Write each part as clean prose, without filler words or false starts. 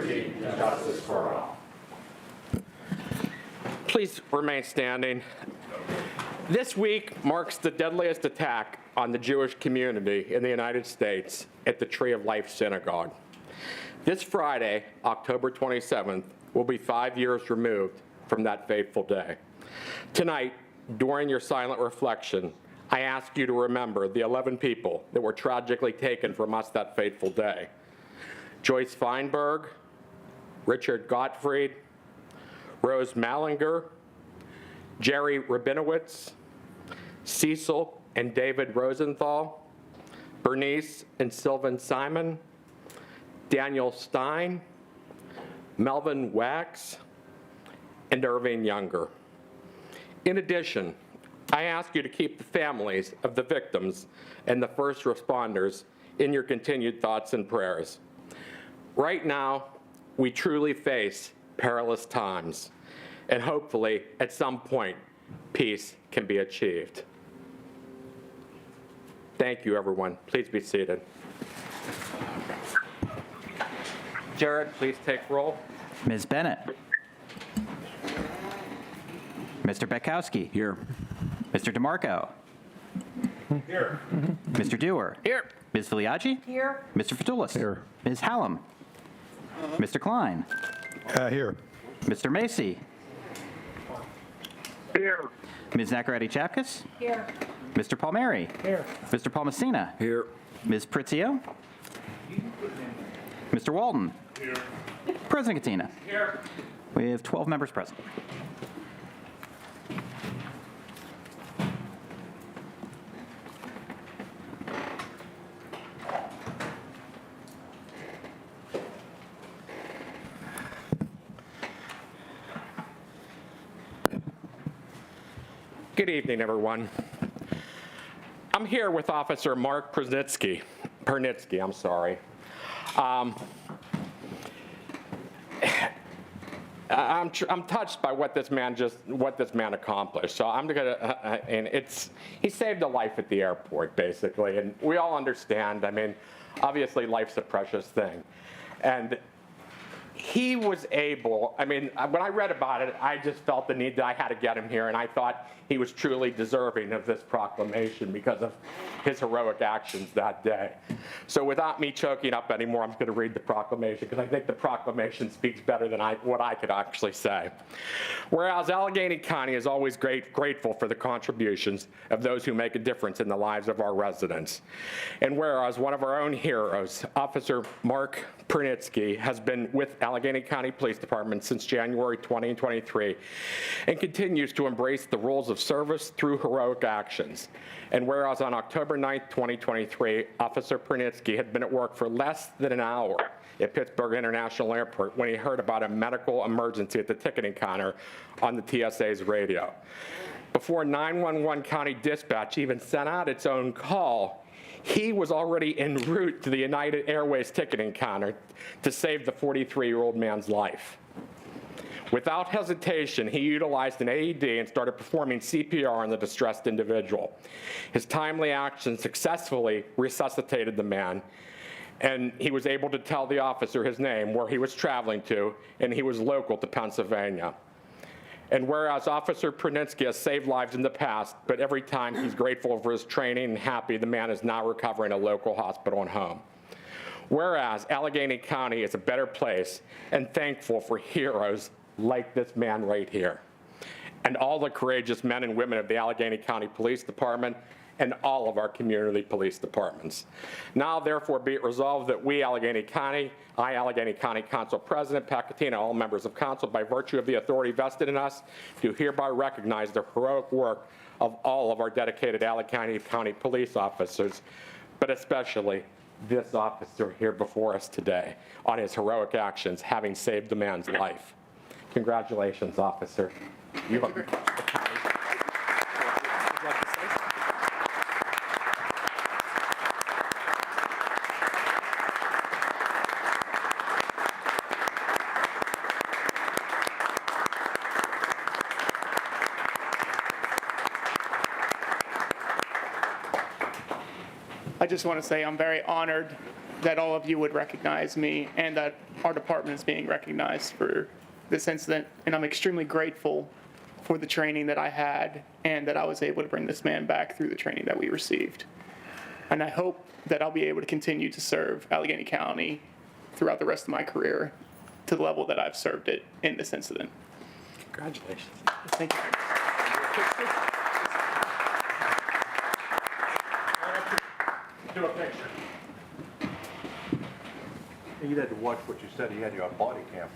liberty and justice for all. Please remain standing. This week marks the deadliest attack on the Jewish community in the United States at the Tree of Life Synagogue. This Friday, October 27th, will be 5 years removed from that fateful day. Tonight, during your silent reflection, I ask you to remember the 11 people that were tragically taken from us that fateful day. Joyce Feinberg, Richard Gottfried, Rose Mallinger, Jerry Rabinowitz, Cecil and David Rosenthal, Bernice and Sylvan Simon, Daniel Stein, Melvin Wax, and Irving Younger. In addition, I ask you to keep the families of the victims and the first responders in your continued thoughts and prayers. Right now, we truly face perilous times, and hopefully, at some point, peace can be achieved. Thank you, everyone. Please be seated. Jared, please take roll. Ms. Bennett. Mr. Bekowski. Here. Mr. DeMarco. Here. Mr. Dewar. Here. Ms. Filiaggi. Here. Mr. Fatulis. Here. Ms. Hallam. Mr. Klein. Here. Mr. Macy. Here. Ms. Nacaretti-Chapkus. Here. Mr. Palmieri. Here. Mr. Palmesina. Here. Ms. Pritzio. Mr. Walton. Here. President Katina. Here. We have 12 members present. Good evening, everyone. I'm here with Officer Mark Pernitsky. I'm sorry. I'm touched by what this man accomplished. So I'm gonna, he saved a life at the airport, basically, and we all understand. I mean, obviously, life's a precious thing, and he was able, when I read about it, I just felt the need that I had to get him here, and I thought he was truly deserving of this proclamation because of his heroic actions that day. So without me choking up anymore, I'm going to read the proclamation because I think the proclamation speaks better than what I could actually say. Whereas Allegheny County is always grateful for the contributions of those who make a difference in the lives of our residents. And whereas one of our own heroes, Officer Mark Pernitsky, has been with Allegheny County Police Department since January 2023 and continues to embrace the rules of service through heroic actions. And whereas on October 9th, 2023, Officer Pernitsky had been at work for less than an hour at Pittsburgh International Airport when he heard about a medical emergency at the ticketing counter on the TSA's radio. Before 911 County Dispatch even sent out its own call, he was already en route to the United Airways ticketing counter to save the 43-year-old man's life. Without hesitation, he utilized an AED and started performing CPR on the distressed individual. His timely action successfully resuscitated the man, and he was able to tell the officer his name, where he was traveling to, and he was local to Pennsylvania. And whereas Officer Pernitsky has saved lives in the past, but every time he's grateful for his training and happy the man is now recovering in a local hospital and home. Whereas Allegheny County is a better place and thankful for heroes like this man right here, and all the courageous men and women of the Allegheny County Police Department and all of our community police departments. Now, therefore, be it resolved that we, Allegheny County, I, Allegheny County Council President Pat Katina, all members of council, by virtue of the authority vested in us, do hereby recognize the heroic work of all of our dedicated Allegheny County police officers, but especially this officer here before us today on his heroic actions, having saved the man's life. Congratulations, officer. You are I just want to say I'm very honored that all of you would recognize me and that our department is being recognized for this incident. And I'm extremely grateful for the training that I had and that I was able to bring this man back through the training that we received. And I hope that I'll be able to continue to serve Allegheny County throughout the rest of my career to the level that I've served it in this incident. Congratulations. Thank you. Do a picture. You had to watch what you said. He had you on body cam.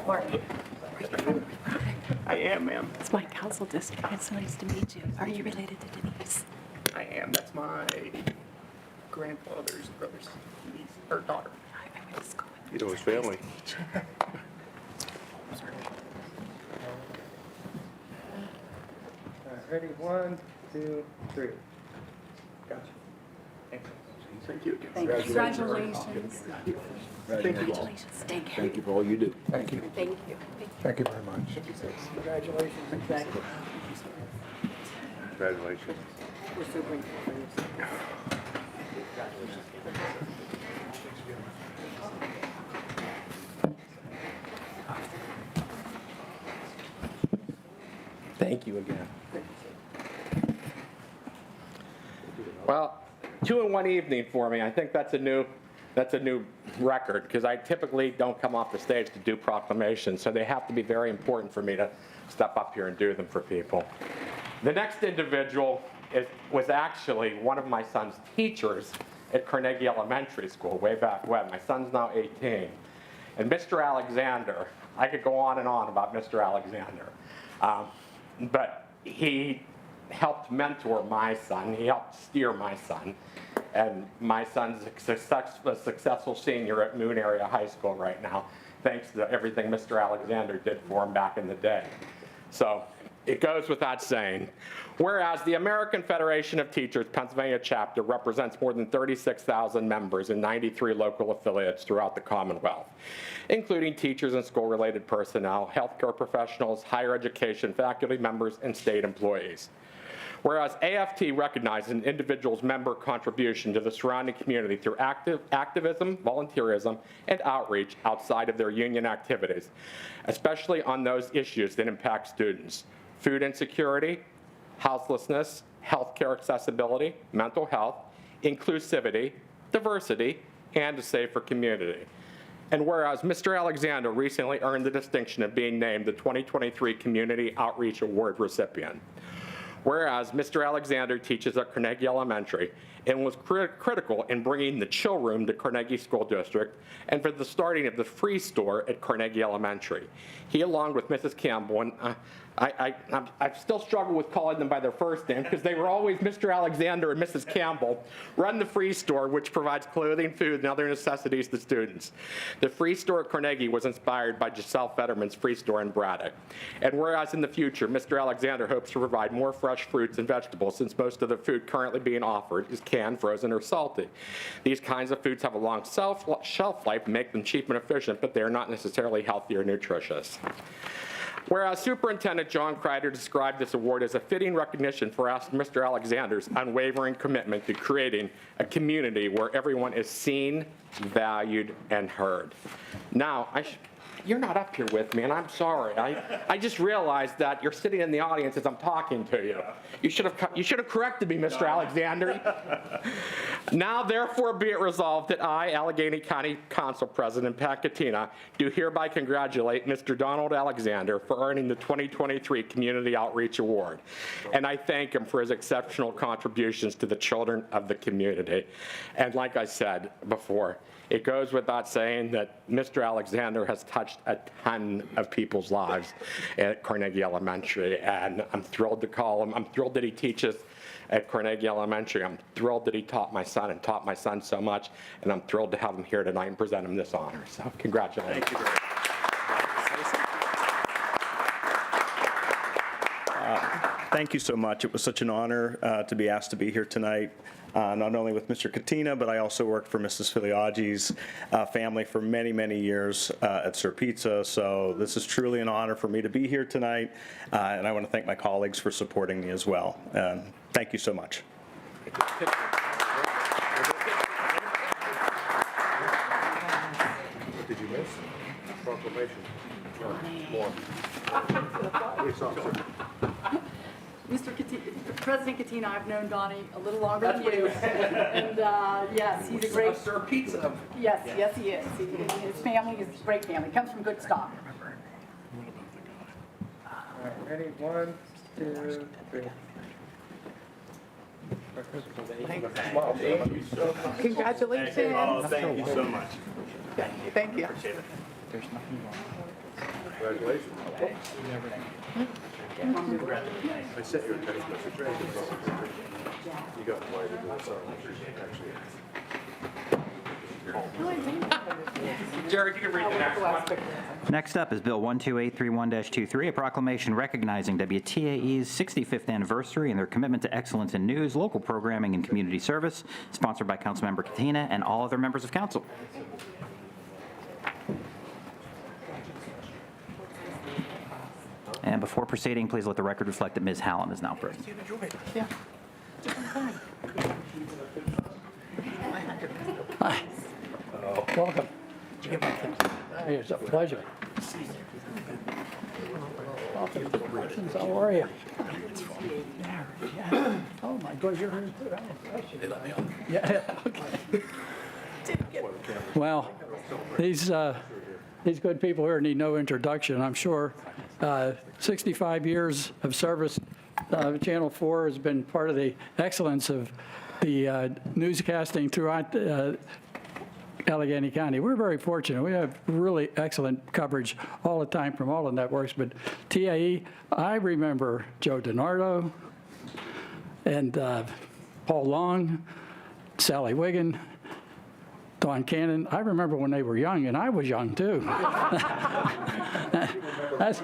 Mark, I am, ma'am. it's my council district. It's nice to meet you. Are you related to Denise? I am. That's my grandfather's brother's niece or daughter. I went to school with You know his family. Ready? 1, 2, 3. Gotcha. Thank you again. Congratulations. Congratulations. Thank you. Thank you for all you do. Thank you. Thank you. Thank you very much. Congratulations. Thank you. Congratulations. We're so grateful for you. Thank you again. Well, 2 in 1 evening for me. I think that's a new record because I typically don't come off the stage to do proclamations, so they have to be very important for me to step up here and do them for people. The next individual was actually one of my son's teachers at Carnegie Elementary School way back when. My son's now 18. And Mr. Alexander, I could go on and on about Mr. Alexander, but he helped mentor my son. He helped steer my son. And my son's a successful senior at Moon Area High School right now, thanks to everything Mr. Alexander did for him back in the day. So it goes without saying. Whereas the American Federation of Teachers Pennsylvania chapter represents more than 36,000 members in 93 local affiliates throughout the Commonwealth, including teachers and school-related personnel, healthcare professionals, higher education faculty members, and state employees. Whereas AFT recognizes an individual's member contribution to the surrounding community through activism, volunteerism, and outreach outside of their union activities, especially on those issues that impact students: food insecurity, houselessness, healthcare accessibility, mental health, inclusivity, diversity, and a safer community. And whereas Mr. Alexander recently earned the distinction of being named the 2023 Community Outreach Award recipient. Whereas Mr. Alexander teaches at Carnegie Elementary and was critical in bringing the chill room to Carnegie School District and for the starting of the free store at Carnegie Elementary. He, along with Mrs. Campbell, and I still struggle with calling them by their first name because they were always Mr. Alexander and Mrs. Campbell, run the free store, which provides clothing, food, and other necessities to students. The free store at Carnegie was inspired by Giselle Fetterman's free store in Braddock. And whereas in the future, Mr. Alexander hopes to provide more fresh fruits and vegetables, since most of the food currently being offered is canned, frozen, or salty. These kinds of foods have a long shelf life and make them cheap and efficient, but they are not necessarily healthy or nutritious. Whereas Superintendent John Kreider described this award as a fitting recognition for Mr. Alexander's unwavering commitment to creating a community where everyone is seen, valued, and heard. Now, you're not up here with me, and I'm sorry. I just realized that you're sitting in the audience as I'm talking to you. You should have corrected me, Mr. Alexander. Now, therefore, be it resolved that I, Allegheny County Council President Pat Katina, do hereby congratulate Mr. Donald Alexander for earning the 2023 Community Outreach Award. And I thank him for his exceptional contributions to the children of the community. And like I said before, it goes without saying that Mr. Alexander has touched a ton of people's lives at Carnegie Elementary, and I'm thrilled to call him. I'm thrilled that he teaches at Carnegie Elementary. I'm thrilled that he taught my son and taught my son so much, and I'm thrilled to have him here tonight and present him this honor. So congratulations. Thank you very much. Thank you so much. It was such an honor to be asked to be here tonight, not only with Mr. Katina, but I also worked for Mrs. Filiaggi's family for many, many years at Sir Pizza. So this is truly an honor for me to be here tonight, and I want to thank my colleagues for supporting me as well. Thank you so much. What did you miss? Proclamation. More. Police officer. Mr. President Katina, I've known Donnie a little longer than you. And yes, he's a great. Sir Pizza. Yes, yes, he is. His family is a great family. Comes from good stock. All right, ready? 1, 2, 3. Congratulations. Oh, thank you so much. Thank you. Congratulations. I sent you a text message. You got invited to the actually. Jared, you can read the next one. Next up is Bill 12831-23, a proclamation recognizing WTAE's 65th anniversary and their commitment to excellence in news, local programming, and community service, sponsored by Councilmember Katina and all other members of council. And before proceeding, please let the record reflect that Ms. Hallam is now present. Yeah. Welcome. It's a pleasure. Welcome. How are you? Oh, my God, you're here too. They let me on. Yeah, okay. Well, these good people here need no introduction, I'm sure. 65 years of service, Channel 4 has been part of the excellence of the newscasting throughout Allegheny County. We're very fortunate. We have really excellent coverage all the time from all the networks, but TAE, I remember Joe DiNardo and Paul Long, Sally Wiggin, Don Cannon. I remember when they were young, and I was young too. That's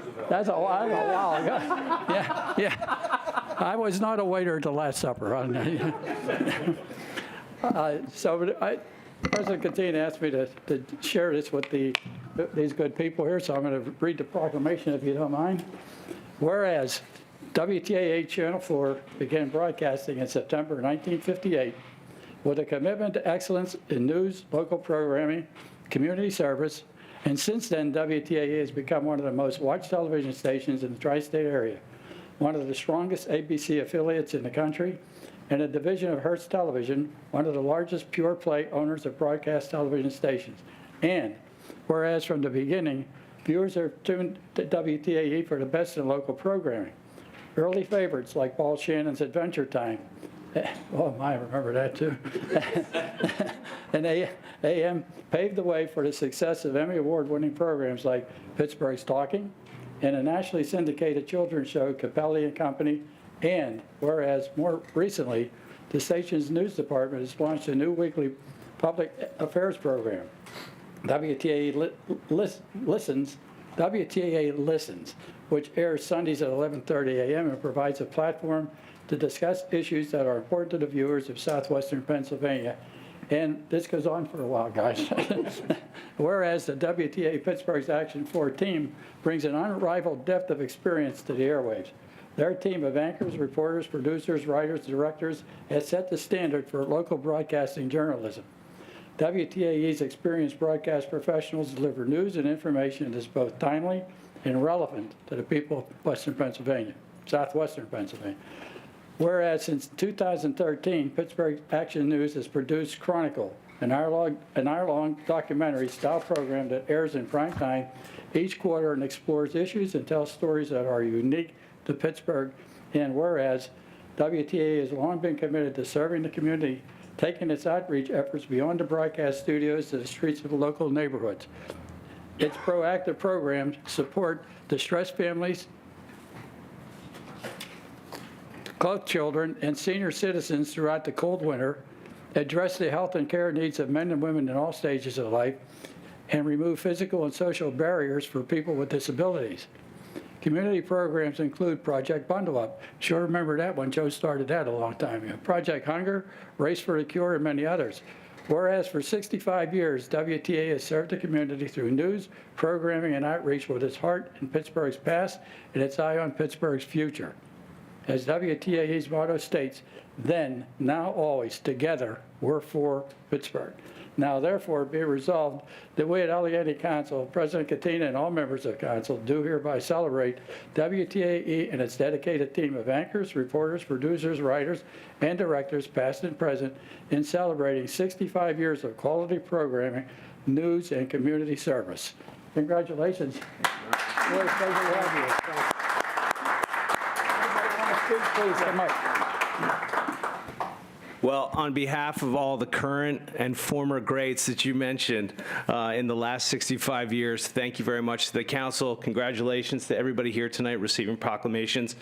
a while ago. Yeah. I was not a waiter at the Last Supper. President Katina asked me to share this with these good people here, so I'm going to read the proclamation if you don't mind. Whereas WTAE Channel 4 began broadcasting in September 1958 with a commitment to excellence in news, local programming, community service, and since then, WTAE has become one of the most watched television stations in the tri-state area, one of the strongest ABC affiliates in the country, and a division of Hearst Television, one of the largest pure-play owners of broadcast television stations. And whereas from the beginning, viewers are tuned to WTAE for the best in local programming. Early favorites like Paul Shannon's Adventure Time, oh my, I remember that too, and AM paved the way for the success of Emmy Award-winning programs like Pittsburgh's Talking and a nationally syndicated children's show, Capelli and Company. And whereas more recently, the station's news department has launched a new weekly public affairs program, WTAE Listens, which airs Sundays at 11:30 a.m. and provides a platform to discuss issues that are important to the viewers of southwestern Pennsylvania. And this goes on for a while, guys. Whereas the WTA Pittsburgh's Action 4 team brings an unrivaled depth of experience to the airwaves. Their team of anchors, reporters, producers, writers, directors has set the standard for local broadcasting journalism. WTAE's experienced broadcast professionals deliver news and information that is both timely and relevant to the people of Western Pennsylvania, southwestern Pennsylvania. Whereas since 2013, Pittsburgh Action News has produced Chronicle, an hour-long documentary-style program that airs in prime time each quarter and explores issues and tells stories that are unique to Pittsburgh. And whereas WTA has long been committed to serving the community, taking its outreach efforts beyond the broadcast studios to the streets of the local neighborhoods. Its proactive programs support distressed families, clothed children, and senior citizens throughout the cold winter, address the health and care needs of men and women in all stages of life, and remove physical and social barriers for people with disabilities. Community programs include Project Bundle Up. Sure remember that one. Joe started that a long time ago. Project Hunger, Race for the Cure, and many others. Whereas for 65 years, WTA has served the community through news, programming, and outreach with its heart in Pittsburgh's past and its eye on Pittsburgh's future. As WTAE's motto states, then, now, always, together, we're for Pittsburgh. Now therefore be resolved that we at Allegheny Council, President Katina and all members of council do hereby celebrate WTAE and its dedicated team of anchors, reporters, producers, writers, and directors, past and present, in celebrating 65 years of quality programming, news, and community service. Congratulations. What a pleasure to have you. Please come up. Well, on behalf of all the current and former greats that you mentioned in the last 65 years, thank you very much to the council. Congratulations to everybody here tonight receiving proclamations.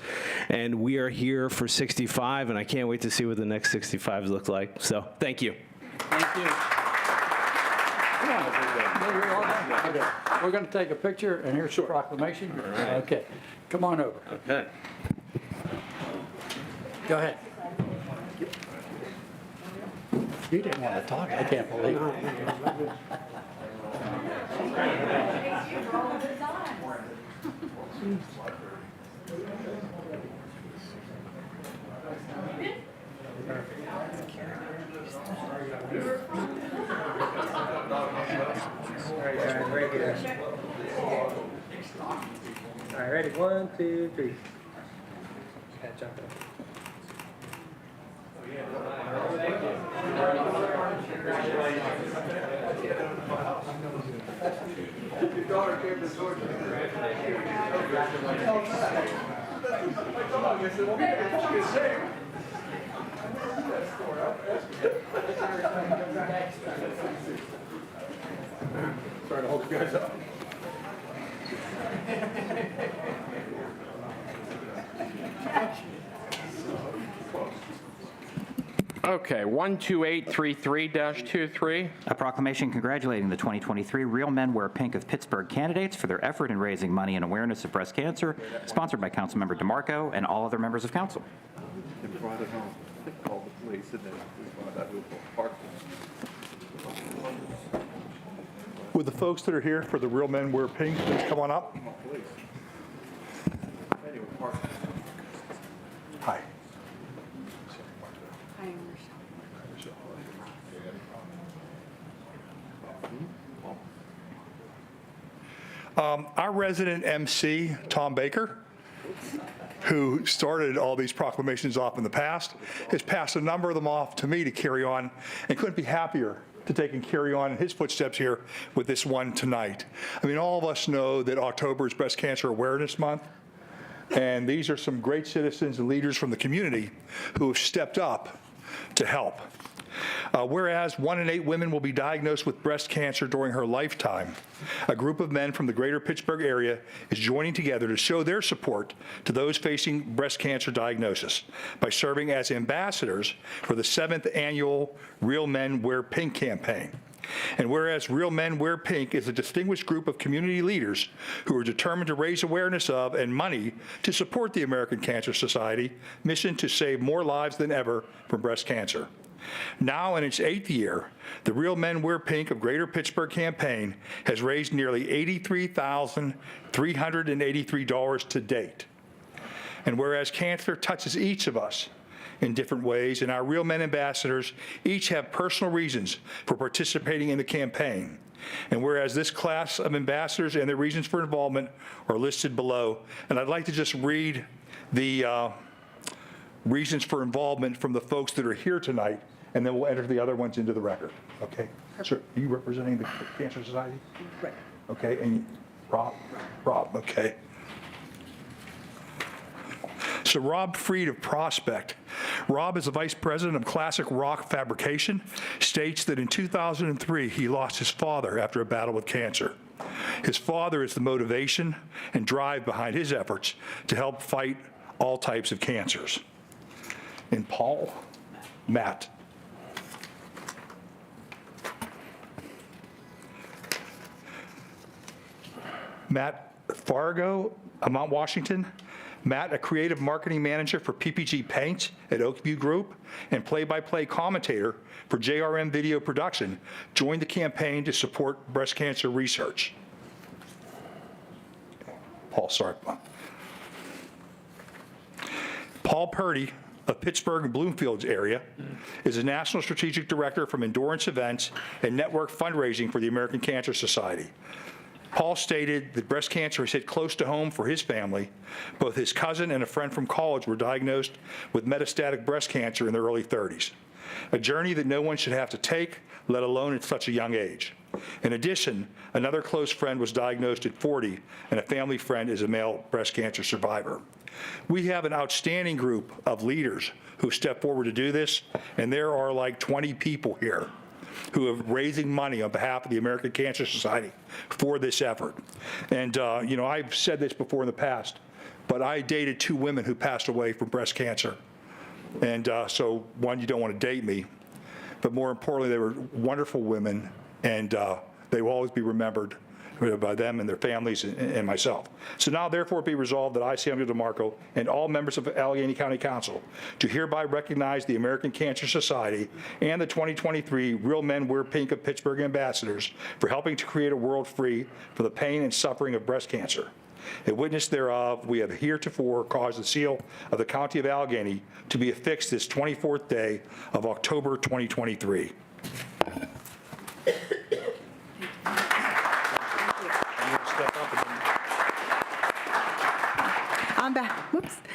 And we are here for 65, and I can't wait to see what the next 65s look like. So, thank you. Thank you. Come on. Okay. We're going to take a picture, and here's the proclamation. Okay. Come on over. Okay. Go ahead. You didn't want to talk. I can't believe it. All right, ready? 1, 2, 3. Jump in. Sorry to hold you guys up. Okay, 12833-23. A proclamation congratulating the 2023 Real Men Wear Pink of Pittsburgh candidates for their effort in raising money and awareness of breast cancer, sponsored by Councilmember DeMarco and all other members of council. And brought it home. They called the police and then we brought that with the park. Would the folks that are here for the Real Men Wear Pink please come on up? Police. Anyway, park. Hi. Our resident MC, Tom Baker, who started all these proclamations off in the past, has passed a number of them off to me to carry on, and couldn't be happier to take and carry on in his footsteps here with this one tonight. I mean, all of us know that October is Breast Cancer Awareness Month, and these are some great citizens and leaders from the community who have stepped up to help. Whereas 1 in 8 women will be diagnosed with breast cancer during her lifetime, a group of men from the greater Pittsburgh area is joining together to show their support to those facing breast cancer diagnosis by serving as ambassadors for the 7th annual Real Men Wear Pink campaign. And whereas Real Men Wear Pink is a distinguished group of community leaders who are determined to raise awareness of and money to support the American Cancer Society mission to save more lives than ever from breast cancer. Now in its 8th year, the Real Men Wear Pink of Greater Pittsburgh campaign has raised nearly $83,383 to date. And whereas cancer touches each of us in different ways, and our Real Men ambassadors each have personal reasons for participating in the campaign, and whereas this class of ambassadors and their reasons for involvement are listed below, and I'd like to just read the reasons for involvement from the folks that are here tonight, and then we'll enter the other ones into the record. Okay? So are you representing the Cancer Society? Right. Okay, and Rob, okay. So Rob Freed of Prospect. Rob is the vice president of Classic Rock Fabrication, states that in 2003 he lost his father after a battle with cancer. His father is the motivation and drive behind his efforts to help fight all types of cancers. And Paul, Matt. Matt Fargo of Mount Washington. Matt, a creative marketing manager for PPG Paints at Oakview Group and play-by-play commentator for JRM Video Production, joined the campaign to support breast cancer research. Paul, sorry. Paul Purdy of Pittsburgh and Bloomfield area is a National Strategic Director from Endurance Events and Network Fundraising for the American Cancer Society. Paul stated that breast cancer has hit close to home for his family. Both his cousin and a friend from college were diagnosed with metastatic breast cancer in their early 30s, a journey that no one should have to take, let alone at such a young age. In addition, another close friend was diagnosed at 40, and a family friend is a male breast cancer survivor. We have an outstanding group of leaders who step forward to do this, and there are like 20 people here who are raising money on behalf of the American Cancer Society for this effort. And, I've said this before in the past, but I dated 2 women who passed away from breast cancer. And so, one, you don't want to date me, but more importantly, they were wonderful women, and they will always be remembered by them and their families and myself. So now, therefore, be resolved that I, Samuel DeMarco, and all members of Allegheny County Council do hereby recognize the American Cancer Society and the 2023 Real Men Wear Pink of Pittsburgh ambassadors for helping to create a world free from the pain and suffering of breast cancer. In witness thereof, we have heretofore caused the seal of the County of Allegheny to be affixed this 24th day of October 2023.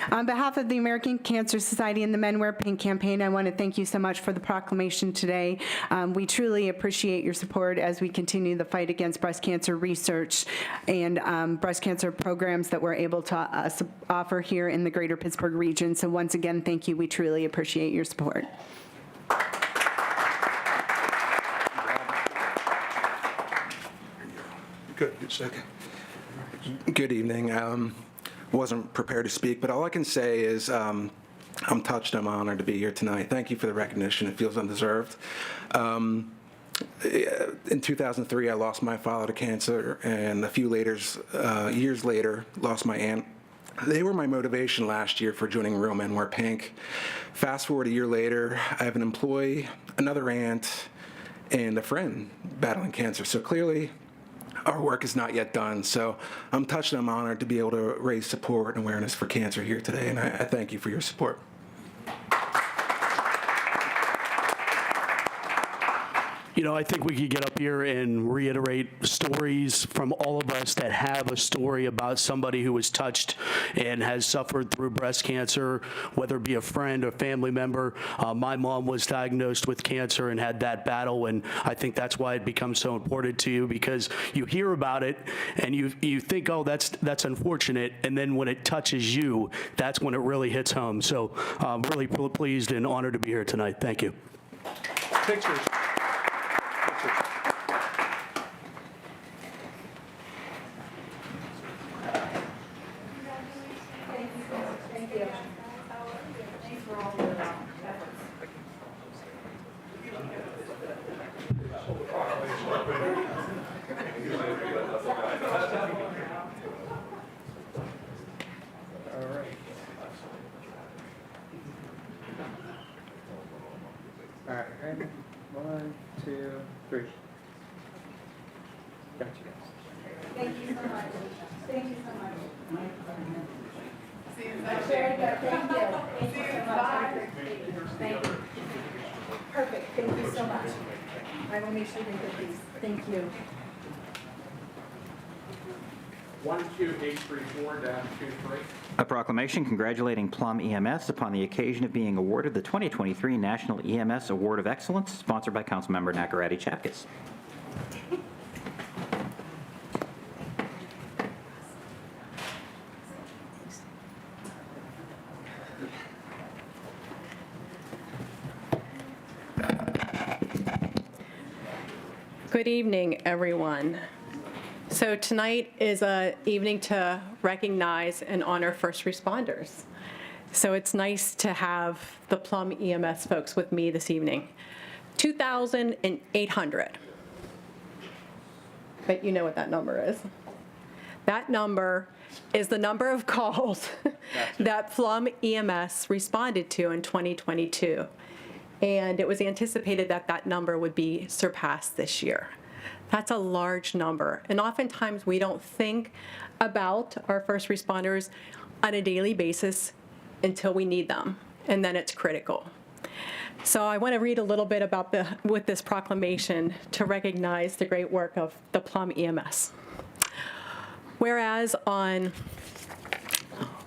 On behalf of the American Cancer Society and the Men Wear Pink campaign, I want to thank you so much for the proclamation today. We truly appreciate your support as we continue the fight against breast cancer research and breast cancer programs that we're able to offer here in the greater Pittsburgh region. So once again, thank you. We truly appreciate your support. Good. Okay. Good evening. Wasn't prepared to speak, but all I can say is I'm touched. I'm honored to be here tonight. Thank you for the recognition. It feels undeserved. In 2003, I lost my father to cancer, and a few years later, lost my aunt. They were my motivation last year for joining Real Men Wear Pink. Fast forward a year later, I have an employee, another aunt, and a friend battling cancer. So clearly, our work is not yet done. So I'm touched and I'm honored to be able to raise support and awareness for cancer here today, and I thank you for your support. I think we could get up here and reiterate stories from all of us that have a story about somebody who was touched and has suffered through breast cancer, whether it be a friend or family member. My mom was diagnosed with cancer and had that battle, and I think that's why it becomes so important to you, because you hear about it and you think, oh, that's unfortunate, and then when it touches you, that's when it really hits home. So I'm really pleased and honored to be here tonight. Thank you. Pictures. All right, ready? 1, 2, 3. Got you guys. Thank you so much. Thank you so much. See you Very good. Thank you. Thank you so much. Thank you. Perfect. Thank you so much. I will make sure they get these. Thank you. 12834-23. A proclamation congratulating Plum EMS upon the occasion of being awarded the 2023 National EMS Award of Excellence, sponsored by Councilmember Nakaradi Chapkus. Good evening, everyone. So tonight is an evening to recognize and honor first responders. So it's nice to have the Plum EMS folks with me this evening. 2,800. But you know what that number is. That number is the number of calls that Plum EMS responded to in 2022. And it was anticipated that that number would be surpassed this year. That's a large number. And oftentimes we don't think about our first responders on a daily basis until we need them, and then it's critical. So I want to read a little bit about with this proclamation to recognize the great work of the Plum EMS. Whereas on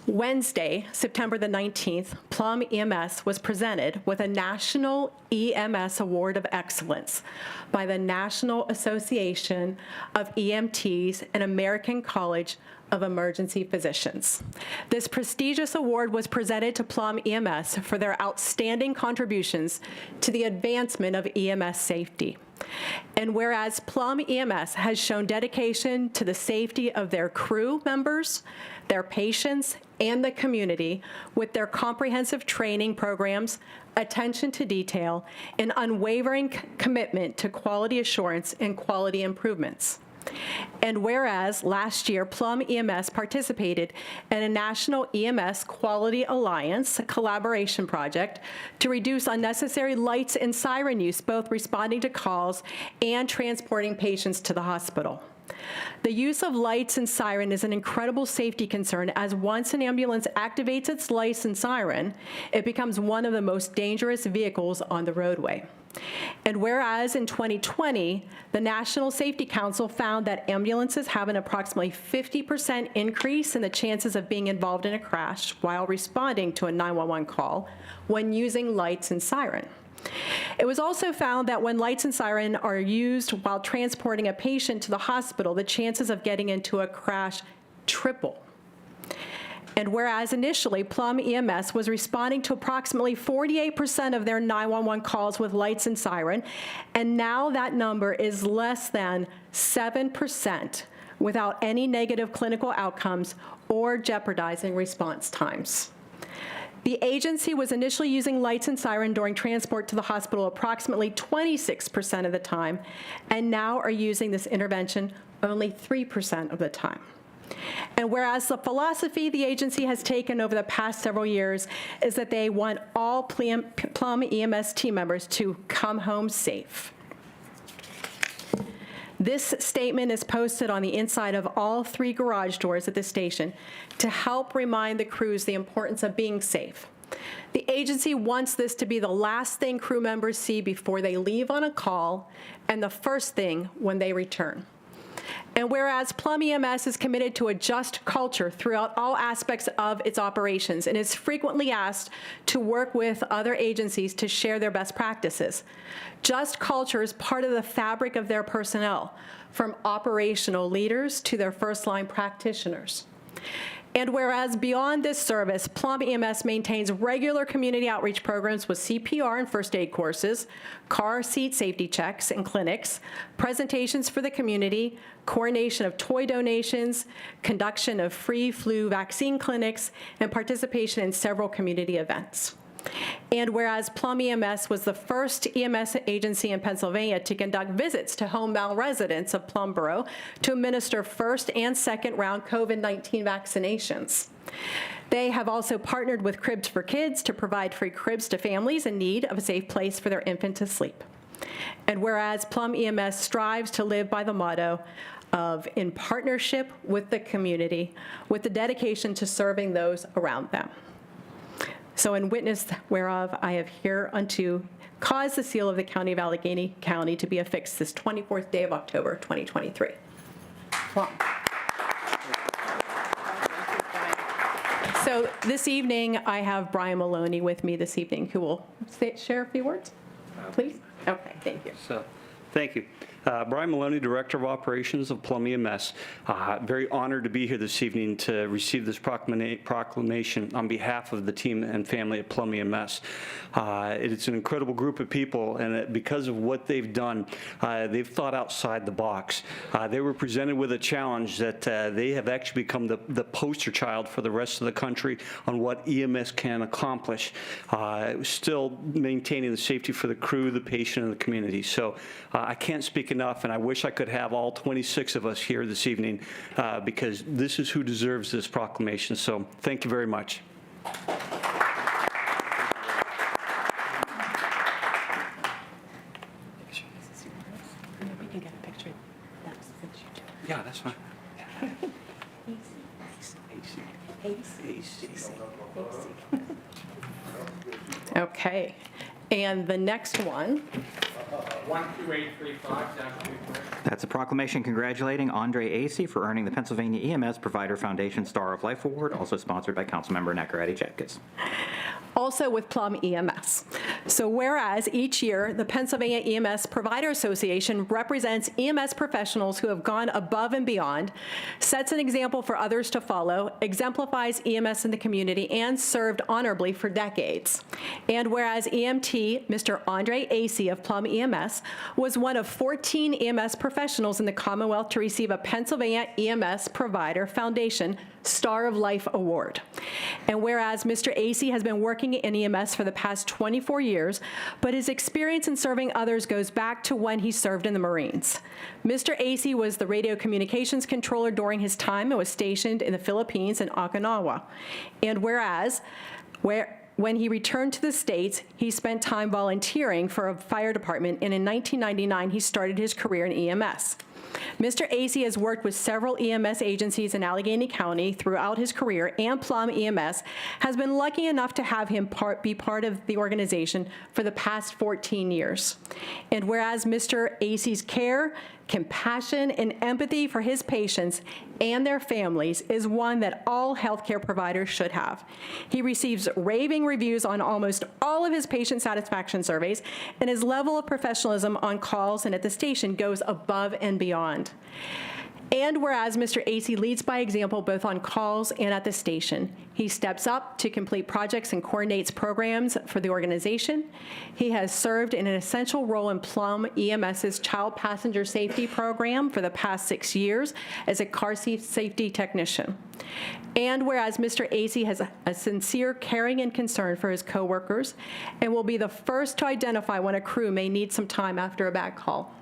Wednesday, September the 19th, Plum EMS was presented with a National EMS Award of Excellence by the National Association of EMTs and American College of Emergency Physicians. This prestigious award was presented to Plum EMS for their outstanding contributions to the advancement of EMS safety. And whereas Plum EMS has shown dedication to the safety of their crew members, their patients, and the community with their comprehensive training programs, attention to detail, and unwavering commitment to quality assurance and quality improvements. And whereas last year, Plum EMS participated in a National EMS Quality Alliance collaboration project to reduce unnecessary lights and siren use, both responding to calls and transporting patients to the hospital. The use of lights and siren is an incredible safety concern, as once an ambulance activates its lights and siren, it becomes one of the most dangerous vehicles on the roadway. And whereas in 2020, the National Safety Council found that ambulances have an approximately 50% increase in the chances of being involved in a crash while responding to a 911 call when using lights and siren. It was also found that when lights and siren are used while transporting a patient to the hospital, the chances of getting into a crash triple. And whereas initially Plum EMS was responding to approximately 48% of their 911 calls with lights and siren, and now that number is less than 7% without any negative clinical outcomes or jeopardizing response times. The agency was initially using lights and siren during transport to the hospital approximately 26% of the time, and now are using this intervention only 3% of the time. And whereas the philosophy the agency has taken over the past several years is that they want all Plum EMS team members to come home safe. This statement is posted on the inside of all 3 garage doors at the station to help remind the crews the importance of being safe. The agency wants this to be the last thing crew members see before they leave on a call and the first thing when they return. And whereas Plum EMS is committed to a just culture throughout all aspects of its operations and is frequently asked to work with other agencies to share their best practices, just culture is part of the fabric of their personnel, from operational leaders to their first-line practitioners. And whereas beyond this service, Plum EMS maintains regular community outreach programs with CPR and first aid courses, car seat safety checks and clinics, presentations for the community, coordination of toy donations, conduction of free flu vaccine clinics, and participation in several community events. And whereas Plum EMS was the first EMS agency in Pennsylvania to conduct visits to homebound residents of Plum Borough to administer first and second round COVID-19 vaccinations. They have also partnered with Cribs for Kids to provide free cribs to families in need of a safe place for their infant to sleep. And whereas Plum EMS strives to live by the motto of in partnership with the community, with the dedication to serving those around them. So in witness whereof I have hereunto caused the seal of the County of Allegheny County to be affixed this 24th day of October, 2023. So this evening, I have Brian Maloney with me this evening, who will share a few words, please. Okay, thank you. So, thank you. Brian Maloney, Director of Operations of Plum EMS. Very honored to be here this evening to receive this proclamation on behalf of the team and family at Plum EMS. It's an incredible group of people, and because of what they've done, they've thought outside the box. They were presented with a challenge that they have actually become the poster child for the rest of the country on what EMS can accomplish, still maintaining the safety for the crew, the patient, and the community. So I can't speak enough, and I wish I could have all 26 of us here this evening because this is who deserves this proclamation. So thank you very much. We can get a picture. That's what you do. Yeah, that's fine. Okay, and the next one. 12835-23. That's a proclamation congratulating Andre Acey for earning the Pennsylvania EMS Provider Foundation Star of Life Award, also sponsored by Councilmember Nakaradi Chapkus. Also with Plum EMS. So whereas each year, the Pennsylvania EMS Provider Association represents EMS professionals who have gone above and beyond, sets an example for others to follow, exemplifies EMS in the community, and served honorably for decades. And whereas EMT Mr. Andre Acey of Plum EMS was one of 14 EMS professionals in the Commonwealth to receive a Pennsylvania EMS Provider Foundation Star of Life Award. And whereas Mr. Acey has been working in EMS for the past 24 years, but his experience in serving others goes back to when he served in the Marines. Mr. Acey was the radio communications controller during his time and was stationed in the Philippines and Okinawa. And whereas, when he returned to the States, he spent time volunteering for a fire department, and in 1999, he started his career in EMS. Mr. Acey has worked with several EMS agencies in Allegheny County throughout his career, and Plum EMS has been lucky enough to have him be part of the organization for the past 14 years. And whereas Mr. Acey's care, compassion, and empathy for his patients and their families is one that all healthcare providers should have. He receives raving reviews on almost all of his patient satisfaction surveys, and his level of professionalism on calls and at the station goes above and beyond. And whereas Mr. Acey leads by example both on calls and at the station, he steps up to complete projects and coordinates programs for the organization. He has served in an essential role in Plum EMS's Child Passenger Safety Program for the past 6 years as a car seat safety technician. And whereas Mr. Acey has a sincere caring and concern for his coworkers and will be the first to identify when a crew may need some time after a bad call.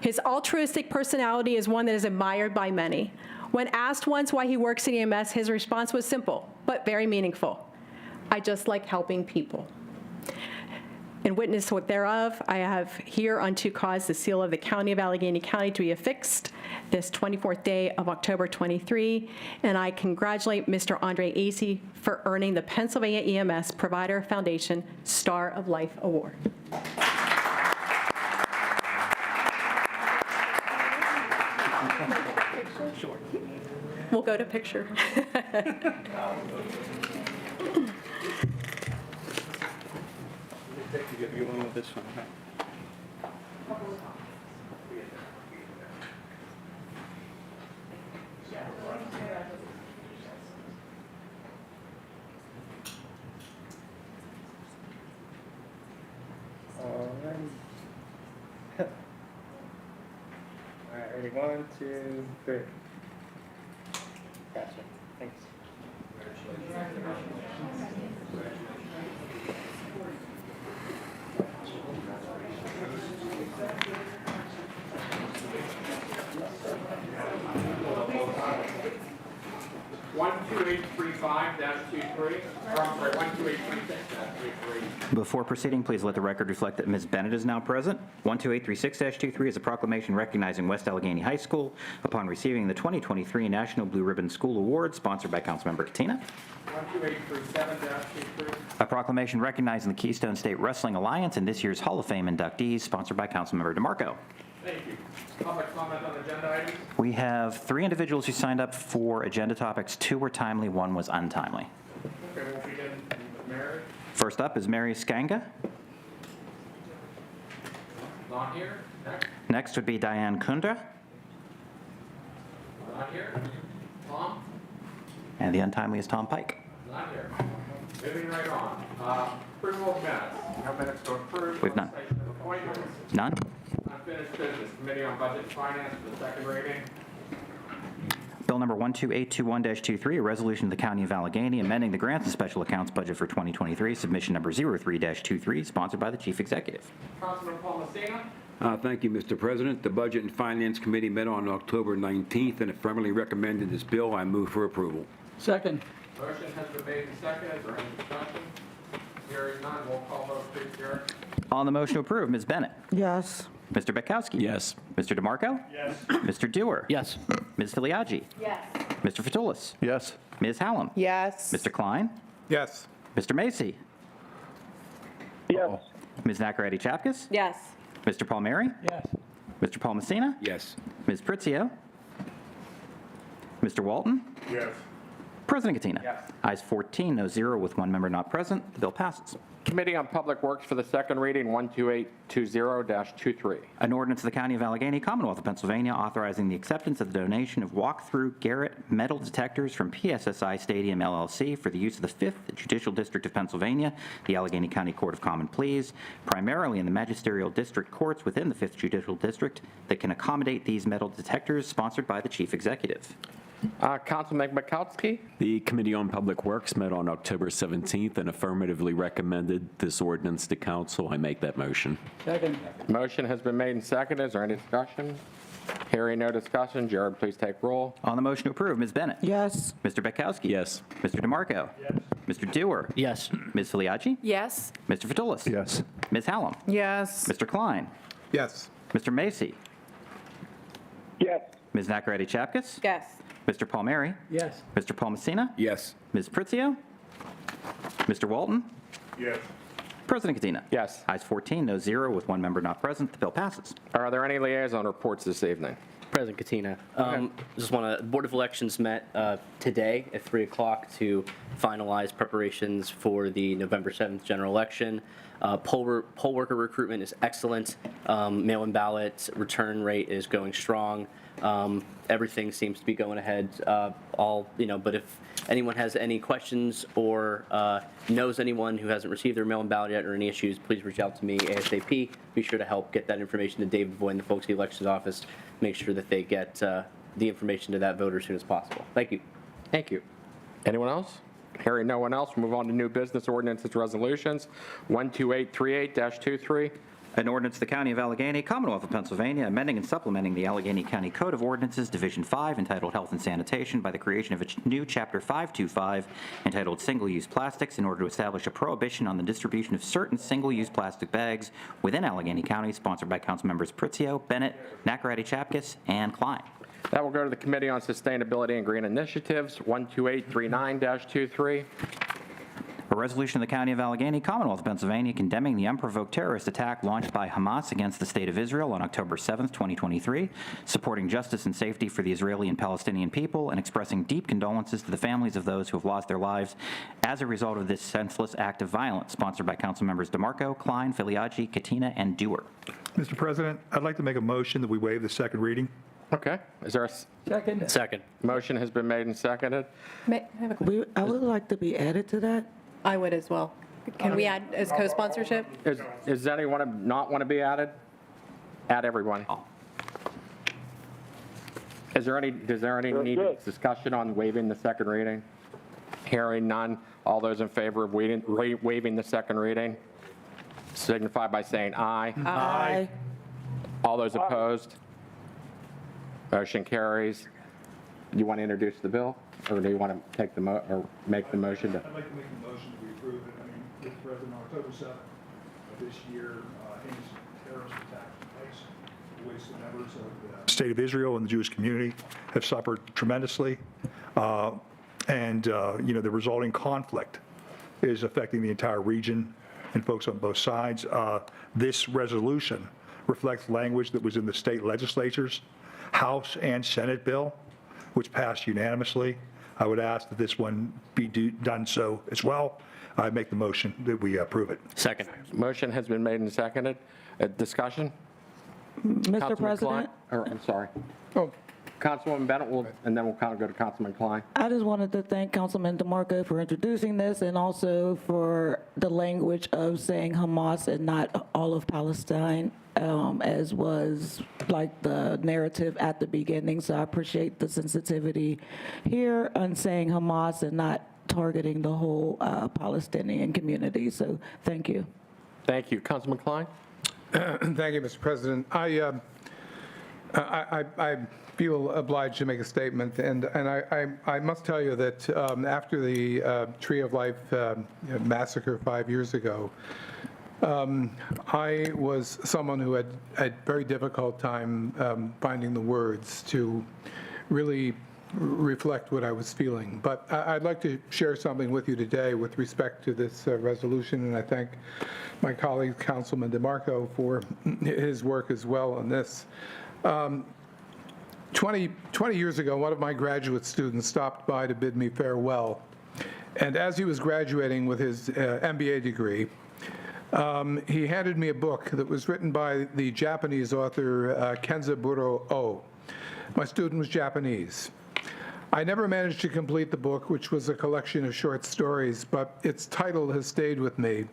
His altruistic personality is one that is admired by many. When asked once why he works in EMS, his response was simple, but very meaningful. I just like helping people. In witness thereof, I have here unto cause the seal of the County of Allegheny County to be affixed this 24th day of October 23, and I congratulate Mr. Andre Acey for earning the Pennsylvania EMS Provider Foundation Star of Life Award. Sure. We'll go to picture. You one with this one, huh? All right, ready? 1, 2, 3. Gotcha. Thanks. 12835-23, or I'm sorry, 12836-23. Before proceeding, please let the record reflect that Ms. Bennett is now present. 12836-23 is a proclamation recognizing West Allegheny High School upon receiving the 2023 National Blue Ribbon School Award, sponsored by Councilmember Katina. 12837-23. A proclamation recognizing the Keystone State Wrestling Alliance and this year's Hall of Fame inductees, sponsored by Councilmember DeMarco. Thank you. Public comment on agenda items? We have 3 individuals who signed up for agenda topics. 2 were timely, 1 was untimely. Okay, we'll begin with Mary. First up is Mary Skanga. Not here. Next. Next would be Diane Kundra. Not here. Tom. And the untimely is Tom Pike. Not here. Moving right on. Approval of minutes. No minutes to approve. We've none. Conversation of appointments. None? Unfinished business. Committee on Budget and Finance for the second reading. Bill number 12821-23, a resolution of the County of Allegheny amending the grants and special accounts budget for 2023, submission number 03-23, sponsored by the Chief Executive. Councilman Paul Messina. Thank you, Mr. President. The Budget and Finance Committee met on October 19th and affirmatively recommended this bill. I move for approval. Second. Motion has been made and seconded. Is there any discussion? Hearing none, roll call vote, please, Gary. On the motion to approve, Ms. Bennett. Yes. Mr. Betkowski. Yes. Mr. DeMarco. Yes. Mr. Dewar. Yes. Ms. Filiaggi. Yes. Mr. Fatulis. Yes. Ms. Hallam? Yes. Mr. Klein? Yes. Mr. Macy? Yes. Ms. Nacarati Chapkus? Yes. Mr. Palmieri? Yes. Mr. Paul Messina? Yes. Ms. Pritzio? Mr. Walton? Yes. President Katina? Yes. Ayes 14, no zero, with one member not present. The bill passes. Committee on Public Works for the second reading, 12820-23. An ordinance of the County of Allegheny, Commonwealth of Pennsylvania, authorizing the acceptance of the donation of walk-through Garrett metal detectors from PSSI Stadium LLC for the use of the 5th Judicial District of Pennsylvania, the Allegheny County Court of Common Pleas, primarily in the magisterial district courts within the 5th Judicial District that can accommodate these metal detectors, sponsored by the Chief Executive. Councilman Makowski? The Committee on Public Works met on October 17th and affirmatively recommended this ordinance to council. I make that motion. Second. Motion has been made and seconded. Is there any discussion? Hearing no discussion, Jared, please take roll. On the motion to approve, Ms. Bennett? Yes. Mr. Betkowski? Yes. Mr. DeMarco? Yes. Mr. Dewar? Yes. Ms. Filiaggi? Yes. Mr. Fatulis? Yes. Ms. Hallam? Yes. Mr. Klein? Yes. Mr. Macy? Yes. Ms. Nacarati Chapkus? Yes. Mr. Palmieri? Yes. Mr. Paul Messina? Yes. Ms. Pritzio? Mr. Walton? Yes. President Katina? Yes. Ayes 14, no zero, with one member not present. The bill passes. Are there any liaison reports this evening? President Katina, just want to, Board of Elections met today at 3 o'clock to finalize preparations for the November 7th general election. Poll worker recruitment is excellent. Mail-in ballot return rate is going strong. Everything seems to be going ahead. But if anyone has any questions or knows anyone who hasn't received their mail-in ballot yet or any issues, please reach out to me ASAP. Be sure to help get that information to David Boyd and the folks at the elections office. Make sure that they get the information to that voter as soon as possible. Thank you. Thank you. Anyone else? Hearing no one else, we'll move on to new business ordinances resolutions. 12838-23. An ordinance of the County of Allegheny, Commonwealth of Pennsylvania, amending and supplementing the Allegheny County Code of Ordinances, Division 5, entitled Health and Sanitation, by the creation of a new Chapter 525, entitled Single-Use Plastics, in order to establish a prohibition on the distribution of certain single-use plastic bags within Allegheny County, sponsored by Councilmembers Pritzio, Bennett, Nacarati Chapkus, and Klein. That will go to the Committee on Sustainability and Green Initiatives, 12839-23. A resolution of the County of Allegheny, Commonwealth of Pennsylvania, condemning the unprovoked terrorist attack launched by Hamas against the State of Israel on October 7, 2023, supporting justice and safety for the Israeli and Palestinian people, and expressing deep condolences to the families of those who have lost their lives as a result of this senseless act of violence, sponsored by Councilmembers DeMarco, Klein, Filiaggi, Katina, and Dewar. Mr. President, I'd like to make a motion that we waive the second reading. Okay. Is there a Second. Second. motion has been made and seconded? I have a question. I would like to be added to that. I would as well. Can we add as co-sponsorship? Is anyone not want to be added? Add everyone. Does there any need discussion on waiving the second reading? Hearing none. All those in favor of waiving the second reading signify by saying aye. Aye. All those opposed? Motion carries. Do you want to introduce the bill, or do you want to take or make the motion? I'd like to make the motion to approve it. I mean, Mr. President, on October 7th of this year, heinous terrorist attack took place, which the members of the State of Israel and the Jewish community have suffered tremendously. The resulting conflict is affecting the entire region and folks on both sides. This resolution reflects language that was in the state legislatures, House and Senate bill, which passed unanimously. I would ask that this one be done so as well. I make the motion that we approve it. Second. Motion has been made and seconded. Discussion? Mr. President, I'm sorry. Councilwoman Bennett, and then we'll kind of go to Councilman Klein. I just wanted to thank Councilman DeMarco for introducing this and also for the language of saying Hamas and not all of Palestine, as was like the narrative at the beginning. So I appreciate the sensitivity here on saying Hamas and not targeting the whole Palestinian community. So thank you. Thank you. Councilman Klein? Thank you, Mr. President. I feel obliged to make a statement, and I must tell you that after the Tree of Life massacre 5 years ago, I was someone who had a very difficult time finding the words to really reflect what I was feeling. But I'd like to share something with you today with respect to this resolution, and I thank my colleague, Councilman DeMarco, for his work as well on this. 20 years ago, one of my graduate students stopped by to bid me farewell. And as he was graduating with his MBA degree, he handed me a book that was written by the Japanese author Kenzaburo Oh. My student was Japanese. I never managed to complete the book, which was a collection of short stories, but its title has stayed with me.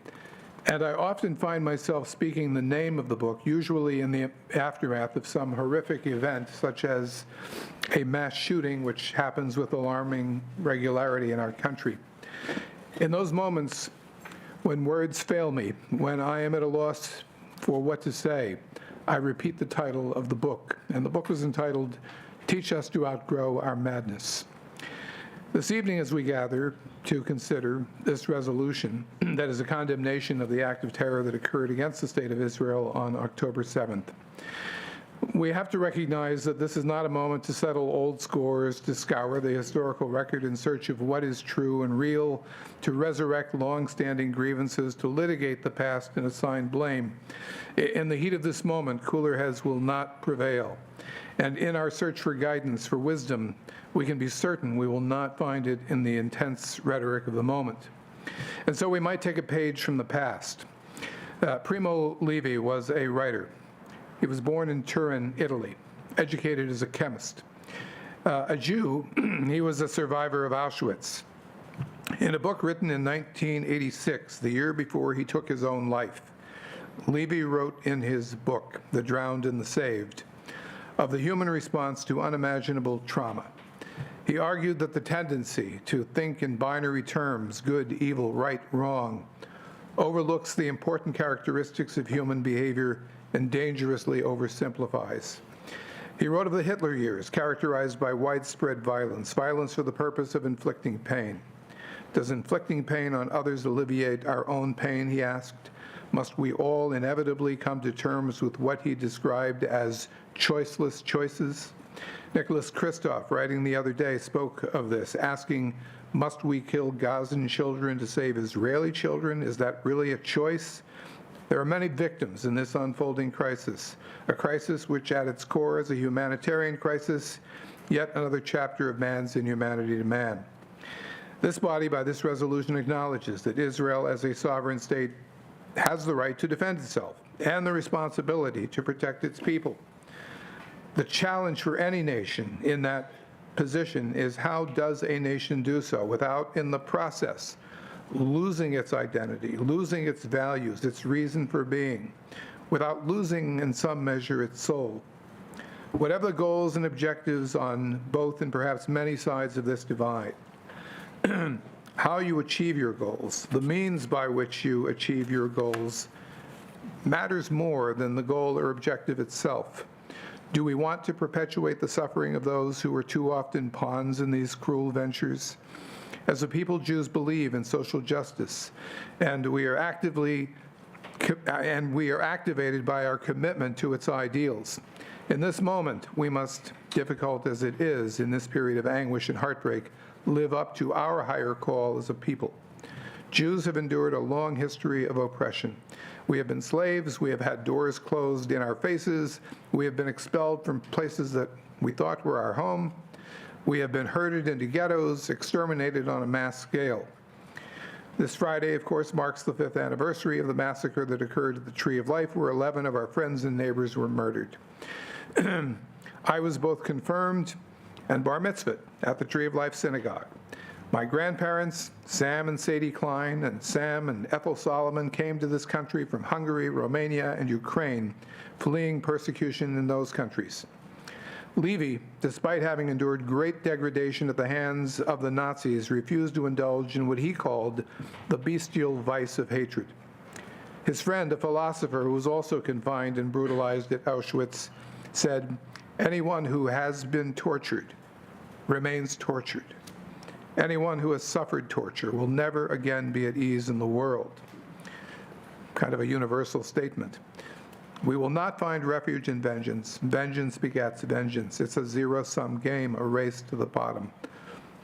And I often find myself speaking the name of the book, usually in the aftermath of some horrific event, such as a mass shooting, which happens with alarming regularity in our country. In those moments when words fail me, when I am at a loss for what to say, I repeat the title of the book. And the book was entitled, Teach Us to Outgrow Our Madness. This evening, as we gather to consider this resolution that is a condemnation of the act of terror that occurred against the State of Israel on October 7th, we have to recognize that this is not a moment to settle old scores, to scour the historical record in search of what is true and real, to resurrect long-standing grievances, to litigate the past and assign blame. In the heat of this moment, cooler heads will not prevail. And in our search for guidance, for wisdom, we can be certain we will not find it in the intense rhetoric of the moment. And so we might take a page from the past. Primo Levi was a writer. He was born in Turin, Italy, educated as a chemist. A Jew, he was a survivor of Auschwitz. In a book written in 1986, the year before he took his own life, Levi wrote in his book, The Drowned and the Saved, of the human response to unimaginable trauma. He argued that the tendency to think in binary terms, good, evil, right, wrong, overlooks the important characteristics of human behavior and dangerously oversimplifies. He wrote of the Hitler years, characterized by widespread violence, violence for the purpose of inflicting pain. Does inflicting pain on others alleviate our own pain, he asked? Must we all inevitably come to terms with what he described as choiceless choices? Nicholas Kristof, writing the other day, spoke of this, asking, must we kill Gazan children to save Israeli children? Is that really a choice? There are many victims in this unfolding crisis, a crisis which at its core is a humanitarian crisis, yet another chapter of man's inhumanity to man. This body, by this resolution, acknowledges that Israel as a sovereign state has the right to defend itself and the responsibility to protect its people. The challenge for any nation in that position is how does a nation do so without, in the process, losing its identity, losing its values, its reason for being, without losing, in some measure, its soul. Whatever the goals and objectives on both and perhaps many sides of this divide, how you achieve your goals, the means by which you achieve your goals, matters more than the goal or objective itself. Do we want to perpetuate the suffering of those who are too often pawns in these cruel ventures? As a people, Jews believe in social justice, and we are activated by our commitment to its ideals. In this moment, we must, difficult as it is in this period of anguish and heartbreak, live up to our higher call as a people. Jews have endured a long history of oppression. We have been slaves, we have had doors closed in our faces, we have been expelled from places that we thought were our home, we have been herded into ghettos, exterminated on a mass scale. This Friday, of course, marks the 5th anniversary of the massacre that occurred at the Tree of Life, where 11 of our friends and neighbors were murdered. I was both confirmed and bar mitzvahed at the Tree of Life Synagogue. My grandparents, Sam and Sadie Klein, and Sam and Ethel Solomon came to this country from Hungary, Romania, and Ukraine, fleeing persecution in those countries. Levi, despite having endured great degradation at the hands of the Nazis, refused to indulge in what he called the bestial vice of hatred. His friend, a philosopher who was also confined and brutalized at Auschwitz, said, anyone who has been tortured remains tortured. Anyone who has suffered torture will never again be at ease in the world. Kind of a universal statement. We will not find refuge in vengeance. Vengeance begets vengeance. It's a zero-sum game, a race to the bottom.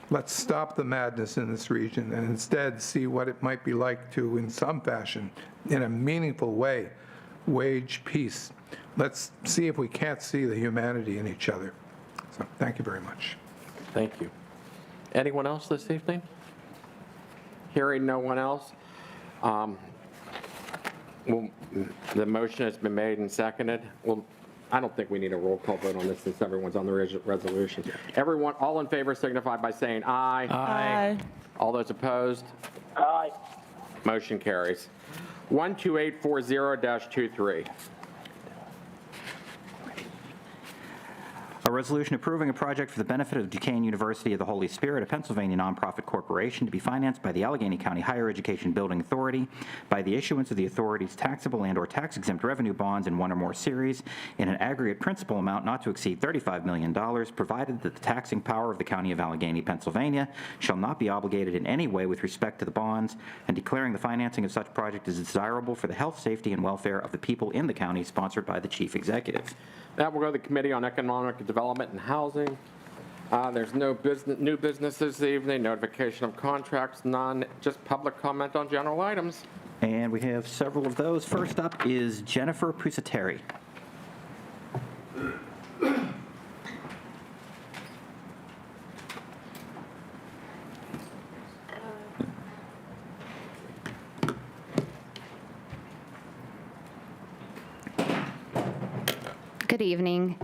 Let's stop the madness in this region and instead see what it might be like to, in some fashion, in a meaningful way, wage peace. Let's see if we can't see the humanity in each other. So thank you very much. Thank you. Anyone else this evening? Hearing no one else, the motion has been made and seconded. Well, I don't think we need a roll call vote on this since everyone's on the resolution. Everyone, all in favor signify by saying aye. Aye. All those opposed? Aye. Motion carries. 12840-23. A resolution approving a project for the benefit of Duquesne University of the Holy Spirit, a Pennsylvania nonprofit corporation, to be financed by the Allegheny County Higher Education Building Authority by the issuance of the authority's taxable and/or tax-exempt revenue bonds in one or more series in an aggregate principal amount not to exceed $35 million, provided that the taxing power of the County of Allegheny, Pennsylvania, shall not be obligated in any way with respect to the bonds, and declaring the financing of such project as desirable for the health, safety, and welfare of the people in the county, sponsored by the Chief Executive. That will go to the Committee on Economic Development and Housing. There's no new business this evening, notification of contracts, none, just public comment on general items. And we have several of those. First up is Jennifer Pusateri. Good evening.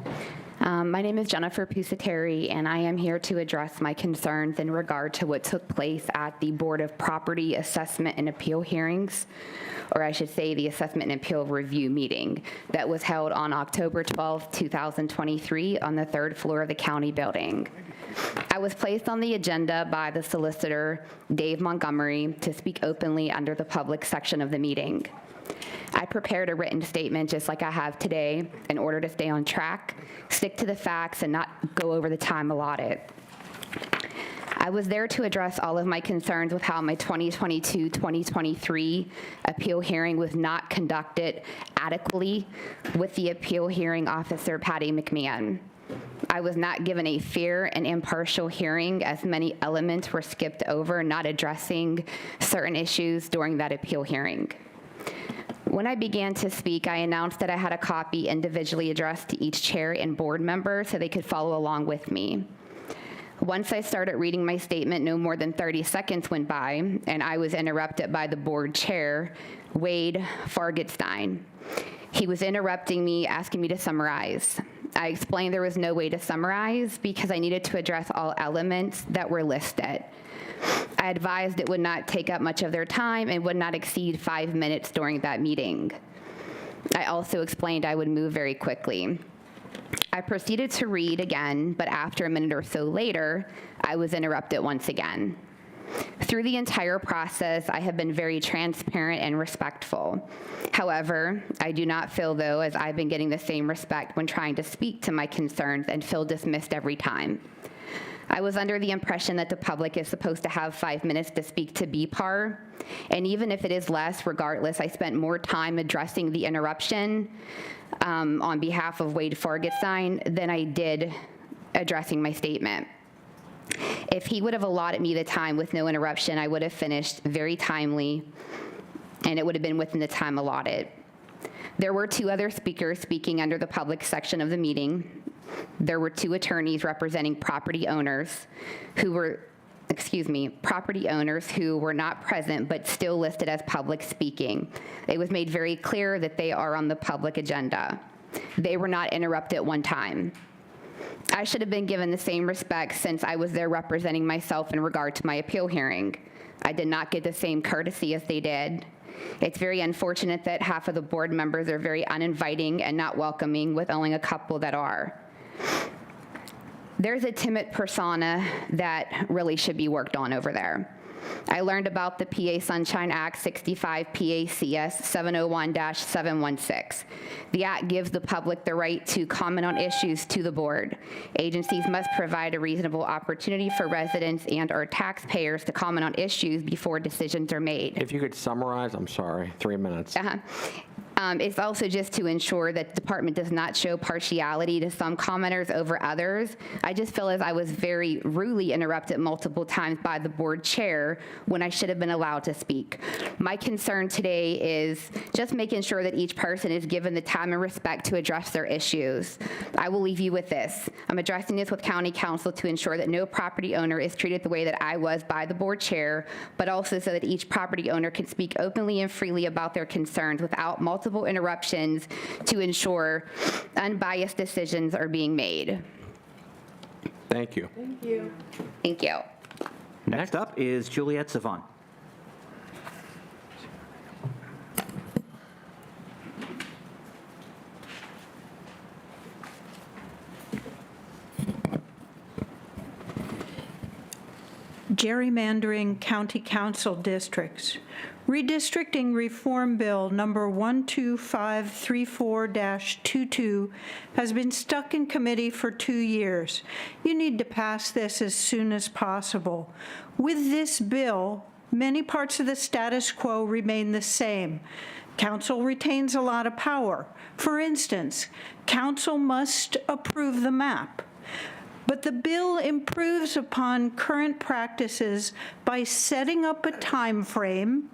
My name is Jennifer Pusateri, and I am here to address my concerns in regard to what took place at the Board of Property Assessment and Appeal hearings, or I should say the Assessment and Appeal Review meeting that was held on October 12, 2023 on the third floor of the county building. I was placed on the agenda by the solicitor, Dave Montgomery, to speak openly under the public section of the meeting. I prepared a written statement just like I have today in order to stay on track, stick to the facts, and not go over the time allotted. I was there to address all of my concerns with how my 2022-2023 appeal hearing was not conducted adequately with the appeal hearing officer, Patty McMahon. I was not given a fair and impartial hearing as many elements were skipped over, not addressing certain issues during that appeal hearing. When I began to speak, I announced that I had a copy individually addressed to each chair and board member so they could follow along with me. Once I started reading my statement, no more than 30 seconds went by, and I was interrupted by the board chair, Wade Fargetstein. He was interrupting me, asking me to summarize. I explained there was no way to summarize because I needed to address all elements that were listed. I advised it would not take up much of their time and would not exceed 5 minutes during that meeting. I also explained I would move very quickly. I proceeded to read again, but after a minute or so later, I was interrupted once again. Through the entire process, I have been very transparent and respectful. However, I do not feel, though, as I've been getting the same respect when trying to speak to my concerns and feel dismissed every time. I was under the impression that the public is supposed to have 5 minutes to speak to BPAR, and even if it is less, regardless, I spent more time addressing the interruption on behalf of Wade Fargetstein than I did addressing my statement. If he would have allotted me the time with no interruption, I would have finished very timely, and it would have been within the time allotted. There were 2 other speakers speaking under the public section of the meeting. There were 2 attorneys representing property owners who were not present but still listed as public speaking. It was made very clear that they are on the public agenda. They were not interrupted one time. I should have been given the same respect since I was there representing myself in regard to my appeal hearing. I did not get the same courtesy as they did. It's very unfortunate that half of the board members are very uninviting and not welcoming, with only a couple that are. There's a timid persona that really should be worked on over there. I learned about the PA Sunshine Act 65 PACS 701-716. The act gives the public the right to comment on issues to the board. Agencies must provide a reasonable opportunity for residents and/or taxpayers to comment on issues before decisions are made. If you could summarize, I'm sorry, 3 minutes. It's also just to ensure that the department does not show partiality to some commenters over others. I just feel as I was very rudely interrupted multiple times by the board chair when I should have been allowed to speak. My concern today is just making sure that each person is given the time and respect to address their issues. I will leave you with this. I'm addressing this with County Council to ensure that no property owner is treated the way that I was by the board chair, but also so that each property owner can speak openly and freely about their concerns without multiple interruptions to ensure unbiased decisions are being made. Thank you. Thank you. Thank you. Next up is Juliette Savon. Gerrymandering county council districts. Redistricting Reform Bill number 12534-22 has been stuck in committee for 2 years. You need to pass this as soon as possible. With this bill, many parts of the status quo remain the same. Council retains a lot of power. For instance, council must approve the map. But the bill improves upon current practices by setting up a time frame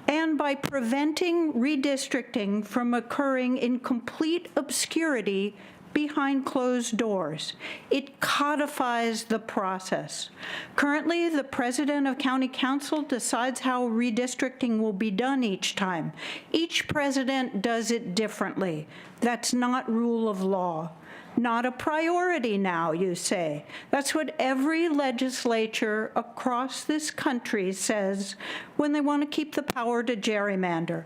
and by preventing redistricting from occurring in complete obscurity behind closed doors. It codifies the process. Currently, the president of county council decides how redistricting will be done each time. Each president does it differently. That's not rule of law. Not a priority now, you say. That's what every legislature across this country says when they want to keep the power to gerrymander.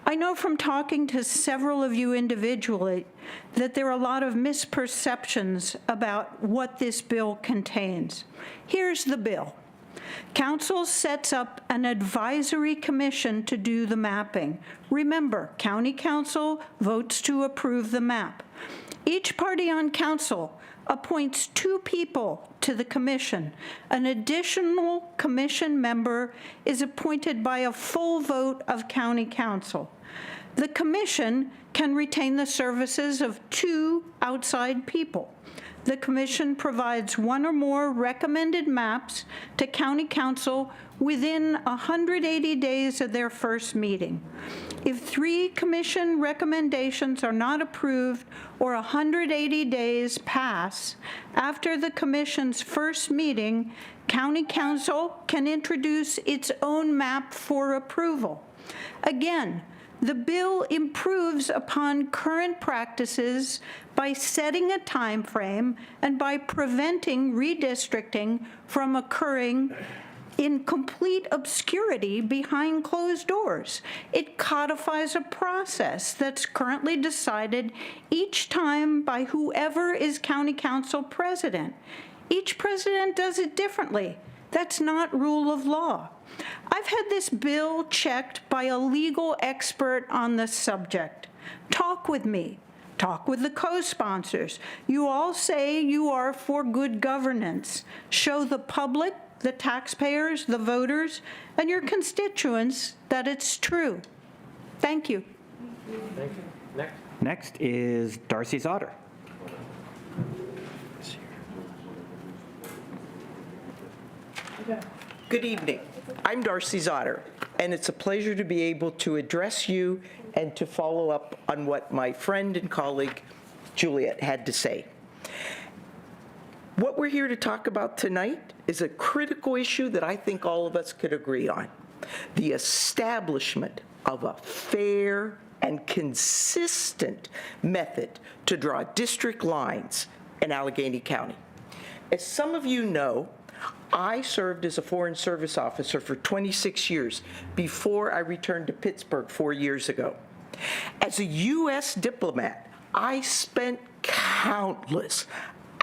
I know from talking to several of you individually that there are a lot of misperceptions about what this bill contains. Here's the bill. Council sets up an advisory commission to do the mapping. Remember, county council votes to approve the map. Each party on council appoints 2 people to the commission. An additional commission member is appointed by a full vote of county council. The commission can retain the services of 2 outside people. The commission provides 1 or more recommended maps to county council within 180 days of their first meeting. If 3 commission recommendations are not approved or 180 days pass after the commission's first meeting, county council can introduce its own map for approval. Again, the bill improves upon current practices by setting a time frame and by preventing redistricting from occurring in complete obscurity behind closed doors. It codifies a process that's currently decided each time by whoever is county council president. Each president does it differently. That's not rule of law. I've had this bill checked by a legal expert on the subject. Talk with me. Talk with the co-sponsors. You all say you are for good governance. Show the public, the taxpayers, the voters, and your constituents that it's true. Thank you. Thank you. Next is Darcy Zotter. Good evening. I'm Darcy Zotter, and it's a pleasure to be able to address you and to follow up on what my friend and colleague Juliette had to say. What we're here to talk about tonight is a critical issue that I think all of us could agree on: the establishment of a fair and consistent method to draw district lines in Allegheny County. As some of you know, I served as a Foreign Service officer for 26 years before I returned to Pittsburgh 4 years ago. As a U.S. diplomat, I spent countless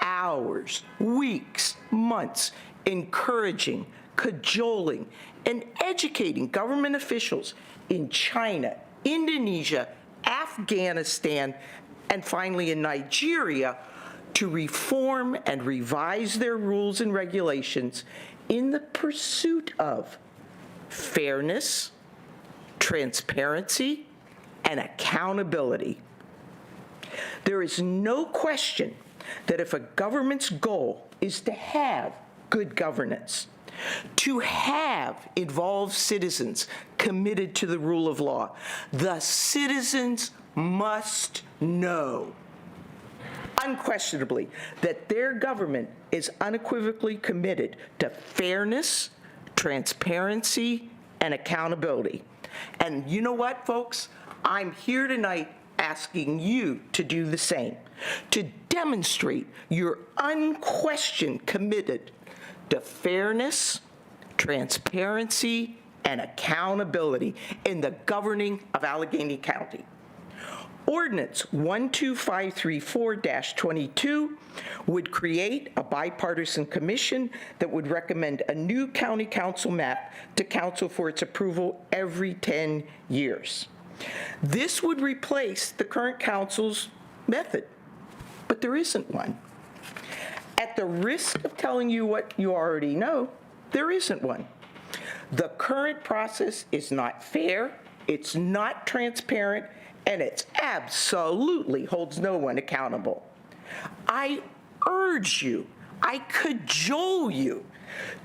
hours, weeks, months encouraging, cajoling, and educating government officials in China, Indonesia, Afghanistan, and finally in Nigeria to reform and revise their rules and regulations in the pursuit of fairness, transparency, and accountability. There is no question that if a government's goal is to have good governance, to have involved citizens committed to the rule of law, the citizens must know unquestionably that their government is unequivocally committed to fairness, transparency, and accountability. And you know what, folks? I'm here tonight asking you to do the same, to demonstrate your unquestioned committed to fairness, transparency, and accountability in the governing of Allegheny County. Ordinance 12534-22 would create a bipartisan commission that would recommend a new county council map to council for its approval every 10 years. This would replace the current council's method, but there isn't one. At the risk of telling you what you already know, there isn't one. The current process is not fair, it's not transparent, and it absolutely holds no one accountable. I urge you, I cajole you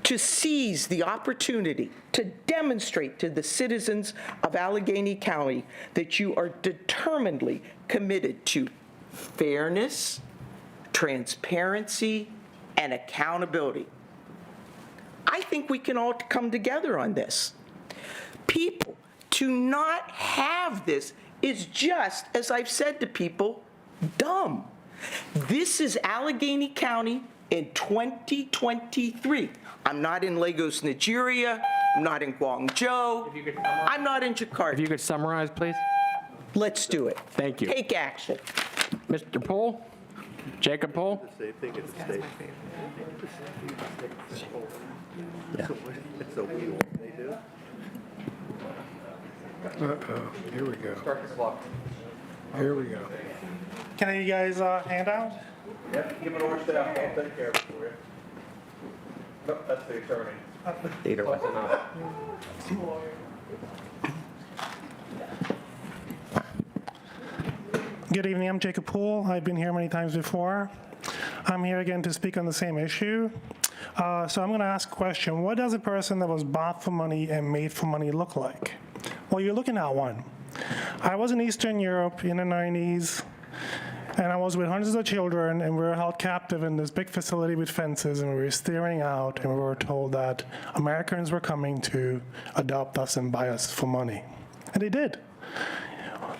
to seize the opportunity to demonstrate to the citizens of Allegheny County that you are determinedly committed to fairness, transparency, and accountability. I think we can all come together on this. People, to not have this is just, as I've said to people, dumb. This is Allegheny County in 2023. I'm not in Lagos, Nigeria. I'm not in Guangzhou. I'm not in Jakarta. If you could summarize, please. Let's do it. Thank you. Take action. Mr. Poole? Jacob Poole? Yeah. It's so weird. They do. Uh-oh, here we go. Start the clock. Here we go. Can I give you guys a handout? Yep, give it over staff. I'll take care of it for you. Nope, that's the attorney. Later. That's enough. Good evening, I'm Jacob Poole. I've been here many times before. I'm here again to speak on the same issue. So I'm going to ask a question. What does a person that was bought for money and made for money look like? Well, you're looking at one. I was in Eastern Europe in the 90s, and I was with hundreds of children, and we were held captive in this big facility with fences, and we were staring out, and we were told that Americans were coming to adopt us and buy us for money. And they did.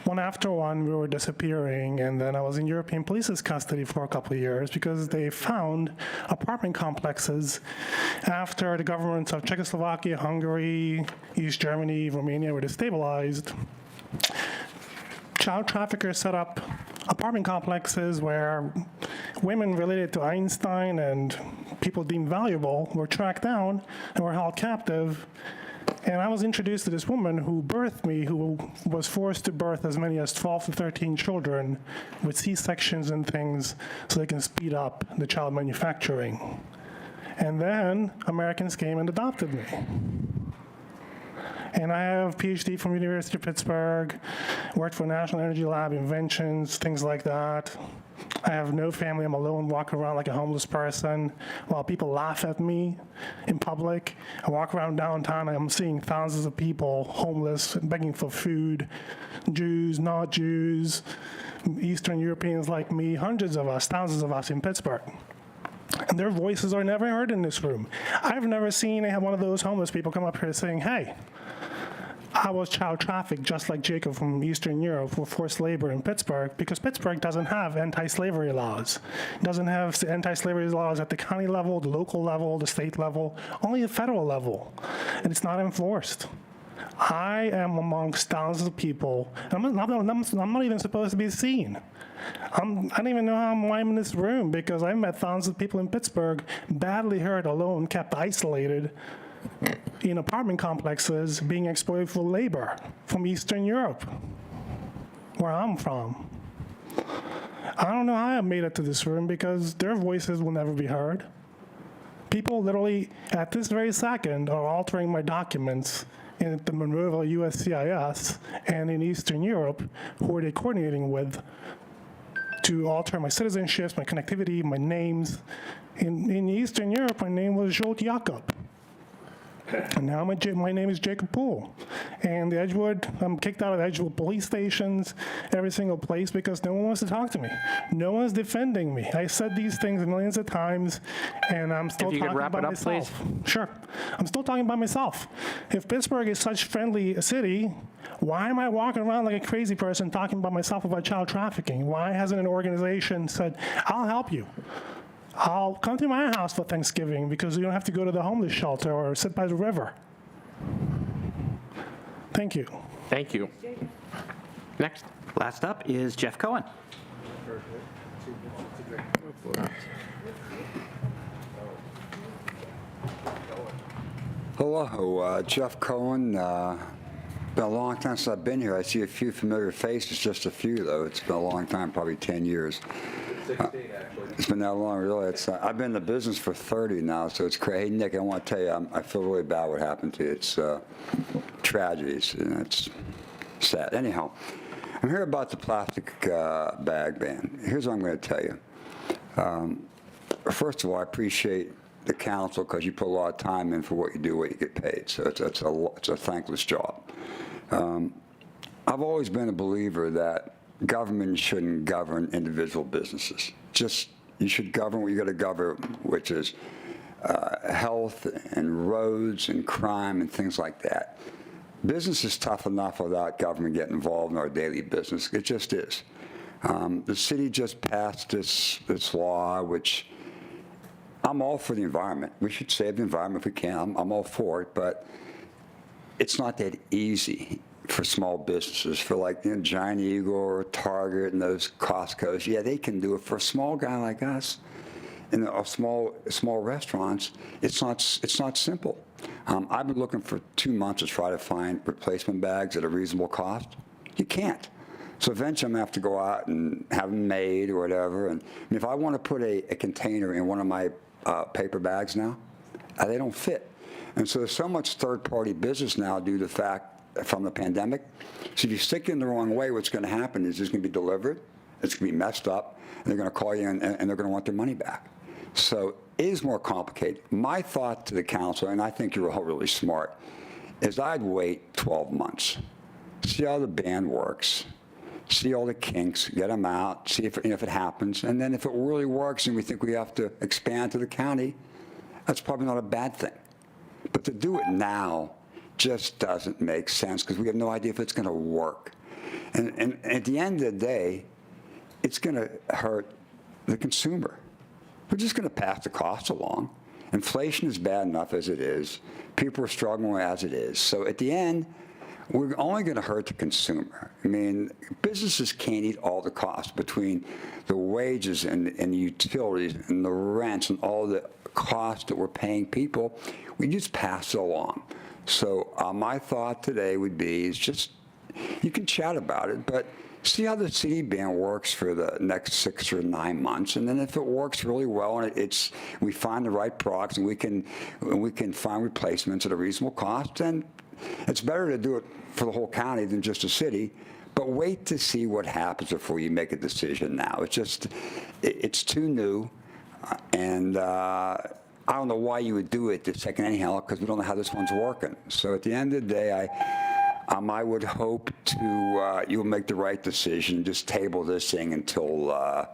One after one, we were disappearing, and then I was in European police's custody for a couple of years because they found apartment complexes after the governments of Czechoslovakia, Hungary, East Germany, Romania were destabilized. Child traffickers set up apartment complexes where women related to Einstein and people deemed valuable were tracked down and were held captive. And I was introduced to this woman who birthed me, who was forced to birth as many as 12 to 13 children with C-sections and things so they can speed up the child manufacturing. And then Americans came and adopted me. And I have a PhD from University of Pittsburgh, worked for National Energy Lab, inventions, things like that. I have no family. I'm alone, walking around like a homeless person while people laugh at me in public. I walk around downtown, and I'm seeing thousands of people homeless, begging for food, Jews, not Jews, Eastern Europeans like me, hundreds of us, thousands of us in Pittsburgh. And their voices are never heard in this room. I've never seen one of those homeless people come up here saying, hey, I was child trafficked just like Jacob from Eastern Europe for forced labor in Pittsburgh, because Pittsburgh doesn't have anti-slavery laws. It doesn't have anti-slavery laws at the county level, the local level, the state level, only the federal level, and it's not enforced. I am amongst thousands of people, and I'm not even supposed to be seen. I don't even know how I'm in this room, because I've met thousands of people in Pittsburgh, badly hurt, alone, kept isolated, in apartment complexes, being exploited for labor from Eastern Europe, where I'm from. I don't know how I made it to this room, because their voices will never be heard. People literally, at this very second, are altering my documents in the Monroeville USCIS and in Eastern Europe, who are they coordinating with to alter my citizenships, my connectivity, my names? In Eastern Europe, my name was Jolt Jakob. And now my name is Jacob Poole. And I'm kicked out of Edgewood police stations, every single place, because no one wants to talk to me. No one's defending me. I said these things millions of times, and I'm still talking about myself. Sure. I'm still talking about myself. If Pittsburgh is such a friendly city, why am I walking around like a crazy person talking about myself about child trafficking? Why hasn't an organization said, I'll help you? I'll come to my house for Thanksgiving because you don't have to go to the homeless shelter or sit by the river. Thank you. Thank you. Next. Last up is Jeff Cohen. Hello, Jeff Cohen. Been a long time since I've been here. I see a few familiar faces, just a few though. It's been a long time, probably 10 years. 16, actually. It's been that long, really. I've been in the business for 30 now, so it's crazy. Hey, Nick, I want to tell you, I feel really bad what happened to you. It's tragedies, and it's sad. Anyhow, I'm here about the plastic bag ban. Here's what I'm going to tell you. First of all, I appreciate the council because you put a lot of time in for what you do, what you get paid. So it's a thankless job. I've always been a believer that government shouldn't govern individual businesses. You should govern what you got to govern, which is health and roads and crime and things like that. Business is tough enough without government getting involved in our daily business. It just is. The city just passed this law, which I'm all for the environment. We should save the environment if we can. I'm all for it, but it's not that easy for small businesses, for like Giant Eagle or Target and those Costco's. Yeah, they can do it. For a small guy like us, in small restaurants, it's not simple. I've been looking for 2 months to try to find replacement bags at a reasonable cost. You can't. So eventually I'm going to have to go out and have them made or whatever. And if I want to put a container in one of my paper bags now, they don't fit. And so there's so much third-party business now due to the fact from the pandemic. So if you stick it in the wrong way, what's going to happen is it's going to be delivered, it's going to be messed up, and they're going to call you and they're going to want their money back. So it is more complicated. My thought to the council, and I think you're all really smart, is I'd wait 12 months, see how the ban works, see all the kinks, get them out, see if it happens, and then if it really works and we think we have to expand to the county, that's probably not a bad thing. But to do it now just doesn't make sense because we have no idea if it's going to work. And at the end of the day, it's going to hurt the consumer. We're just going to pass the cost along. Inflation is bad enough as it is. People are struggling as it is. So at the end, we're only going to hurt the consumer. I mean, businesses can't eat all the costs between the wages and the utilities and the rents and all the costs that we're paying people. We just pass it along. So my thought today would be is just, you can chat about it, but see how the city ban works for the next 6 or 9 months, and then if it works really well and we find the right products and we can find replacements at a reasonable cost, then it's better to do it for the whole county than just a city. But wait to see what happens before you make a decision now. It's too new, and I don't know why you would do it the second anyhow, because we don't know how this one's working. So at the end of the day, I would hope you'll make the right decision. Just table this thing until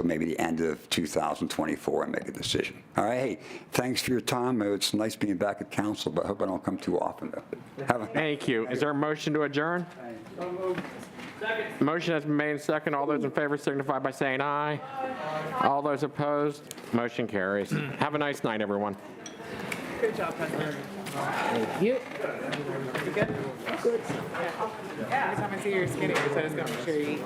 maybe the end of 2024 and make a decision. All right. Hey, thanks for your time. It's nice being back at council, but I hope I don't come too often. Thank you. Is there a motion to adjourn? Motion has been made and second. All those in favor signify by saying aye. All those opposed, motion carries. Have a nice night, everyone. Good job, President. Thank you. You good? Good. Yeah. Every time I see your skinny, I just got to make sure you eat.